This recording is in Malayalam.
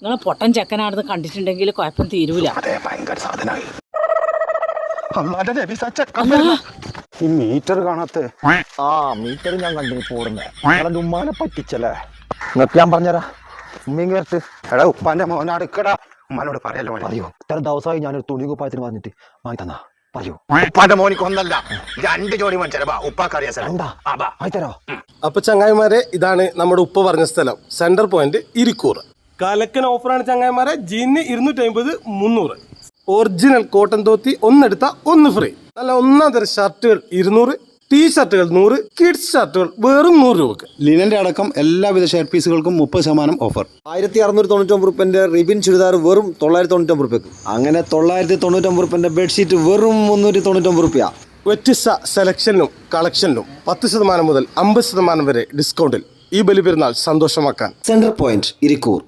നിങ്ങൾ പൊട്ടൻ ചെക്കനാണെന്ന് കണ്ടിട്ടുണ്ടെങ്കിൽ കുഴപ്പം തീരൂല. ഭയങ്കര സാധനമായി. ഈ മീറ്റർ കാണാത്ത മീറ്റർ ഞാൻ കണ്ടു പോടുന്നേ ഉമ്മാനെ പറ്റിച്ചല്ലേ. നിങ്ങൾക്ക് ഞാൻ പറഞ്ഞരാ ഉമ്മയും കേട്ട് എടാ ഉപ്പാന്റെ മോനടുക്കടാ ഉമ്മാനോട് പറയല്ലോ. പറയോ ഇത്ര ദിവസമായി ഞാനൊരു തുണി കുപ്പായത്തിന് പറഞ്ഞിട്ട് വാങ്ങി തന്നാ പറയൂ. ഉപ്പാന്റെ മോനിക്ക് ഒന്നല്ല 2 ജോഡി മനസ്സിലാ ഉപ്പാക്കറിയാം. അപ്പൊ ചങ്ങായിമാരെ, ഇതാണ് നമ്മുടെ ഉപ്പ പറഞ്ഞ സ്ഥലം, സെന്റർ പോയിന്റ് ഇരിക്കൂർ. കലക്കൻ ഓഫറാണ് ചങ്ങായിമാരെ. ജീന് 250, 300. ഒറിജിനൽ കോട്ടൺ തോത്തി ഒന്നെടുത്ത 1 ഫ്രീ. നല്ല ഒന്നാം തരം ഷർട്ടുകൾ 200, ടീഷർട്ടുകൾ 100, കിഡ്സ് ഷർട്ടുകൾ വെറും 100 രൂപക്ക്. ലിനന്റെ അടക്കം എല്ലാവിധ ഷർട്ട് പീസുകൾക്കും 30% ഓഫർ. 1699 റുപ്യന്റെ റിബിൻ ചുരിദാർ വെറും 999 റുപ്യക്ക്. അങ്ങനെ 999 റുപ്യന്റെ ബെഡ്ഷീറ്റ് വെറും 399 റുപ്യ. വ്യത്യസ്ത സെലക്ഷനിലും കളക്ഷനിലും 10% മുതൽ 50% വരെ ഡിസ്കൗണ്ടിൽ ഈ ബലി പെരുന്നാൾ സന്തോഷമാക്കാൻ സെന്റർ പോയിന്റ് ഇരിക്കൂർ.